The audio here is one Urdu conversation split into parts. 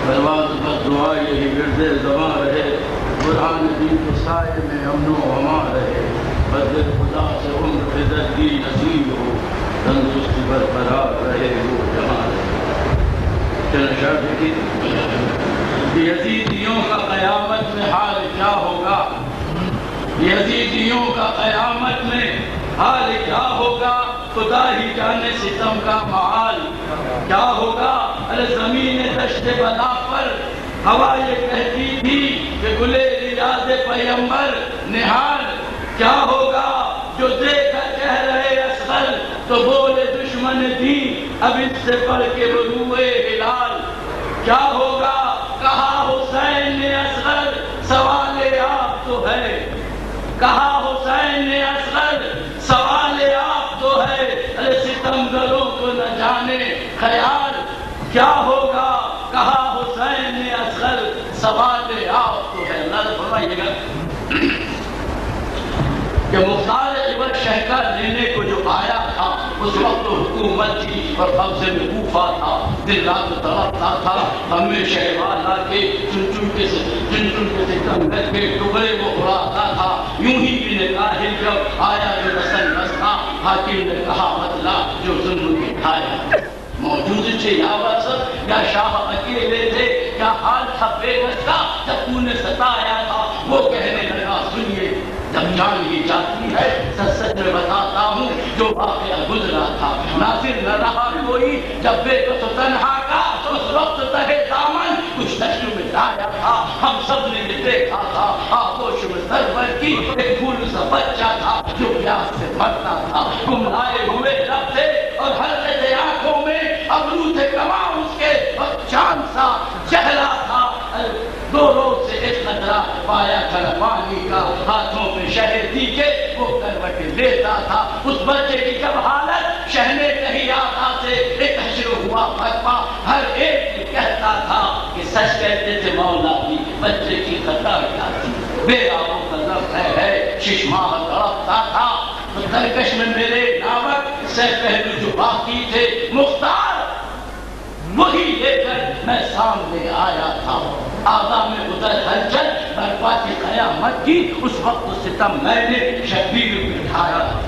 پرواز پر دعا یہی ورد زباں رہے، برہان دین کے سائے میں امن و امان رہے، بدل خدا سے عمر بزرگی نصیب ہو، تندرستی برقرار رہے وہ جہاں رہے۔ یزیدیوں کا قیامت میں حال کیا ہوگا؟ یزیدیوں کا قیامت میں حال کیا ہوگا؟ خدا ہی جانے ستم کا معال کیا ہوگا۔ ارے زمین دشت بلا پر ہوا یہ کہتی تھی کہ گلے ریاض پیمبر نہال کیا ہوگا۔ جو دیکھا کہہ رہے اصغر تو بولے دشمن دین اب اس سے پڑھ کے وہ روئے ہلال کیا ہوگا۔ کہا حسین نے اصغر سوال آپ تو ہے، کہا حسین نے اصغر سوال آپ تو ہے، ارے ستمگروں کو نہ جانے خیال کیا ہوگا۔ کہا حسین نے اصغر سوال آپ تو ہے۔ اللہ فرمائیے گا کہ مختار عبر شہکر لینے کو جو آیا تھا اس وقت حکومت تھی اور قبضے میں کوفہ تھا، دن رات تڑپتا تھا، ہمیشہ والا کے چن چن کے ستم کر کے ٹکڑے وہ اڑاتا تھا۔ یوں ہی بھی نکاحل جب آیا جو رسن رستا، حاکم نے کہا بدلا جو ظلم کے کھایا۔ موجود تھے یا وسط یا شاہ اکیلے تھے، کیا حال تھا بے بس کا جب تو نے ستایا تھا۔ وہ کہنے لگا سنیے جب جان ہی جاتی ہے سچ سچ میں بتاتا ہوں جو واقعہ گزرا تھا۔ ناصر نہ رہا کوئی جب بے بس و تنہا کا تو اس وقت تہے دامن کچھ دشت میں لایا تھا۔ ہم سب نے یہ دیکھا تھا آغوش میں سرور کی ایک پھول سا بچہ تھا جو پیاس سے مرتا تھا۔ گمرائے ہوئے لب تھے اور حلقے تھے آنکھوں میں، ابرو تھے کماں اس کے اور چاند سا چہرہ تھا۔ 2 روز سے ایک قطرہ پایا کر پانی کا، ہاتھوں میں شہد دیجے وہ کروٹ لیتا تھا۔ اس بچے کی جب حالت شہنے کہیں آقا سے ایک حشر ہوا برپا، ہر ایک یہ کہتا تھا کہ سچ کہتے تھے مولا بھی بچے کی خطا کیا تھی۔ بے آبوں کا لفظ ہے ششماہ تڑپتا تھا، ترکش میں میرے ناوک سے پہلو جو باقی تھے مختار وہی لے کر میں سامنے آیا تھا۔ آدھا میں ادھر ہلچل برپا کی قیامت کی، اس وقت ستم میں نے شبیر بٹھایا تھا۔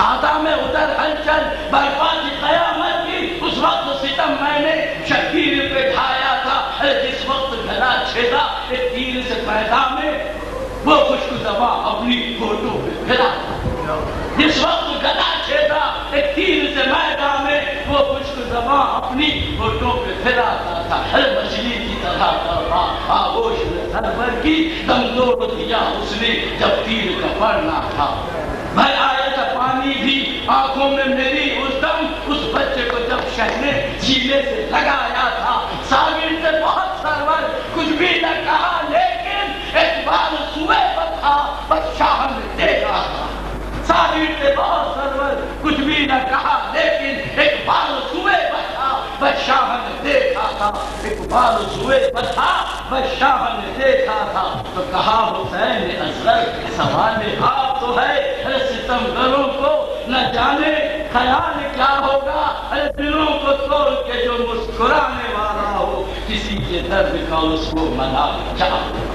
آدھا میں ادھر ہلچل برپا کی قیامت کی، اس وقت ستم میں نے شبیر بٹھایا تھا۔ جس وقت گلا چھیدا ایک تیر سے پیدا میں وہ خشک زباں اپنی فوٹو پہ پھرا تھا۔ جس وقت گلا چھیدا ایک تیر سے میدان میں وہ خشک زباں اپنی فوٹو پہ پھراتا تھا۔ ہر مچھلی کی طرح تڑپا آغوش میں سرور کی، دم توڑ دیا اس نے جب تیر کا پڑنا تھا۔ بھر آیا تھا پانی بھی آنکھوں میں میری اس دم، اس بچے کو جب شہنے سینے سے لگایا تھا۔ ساگر سے بہت سرور کچھ بھی نہ کہا لیکن ایک بار سوئے پر تھا بس شاہ نے دیکھا تھا۔ ساگر سے بہت سرور کچھ بھی نہ کہا لیکن ایک بار سوئے پر تھا بس شاہ نے دیکھا تھا۔ ایک بار سوئے پر تھا بس شاہ نے دیکھا تھا۔ تو کہا حسین اصغر سوال آپ تو ہے، ارے ستمگروں کو نہ جانے خیال کیا ہوگا۔ ارے دلوں کو توڑ کے جو مسکرانے والا ہو، کسی کے درد کا اس کو منا کیا ہوگا۔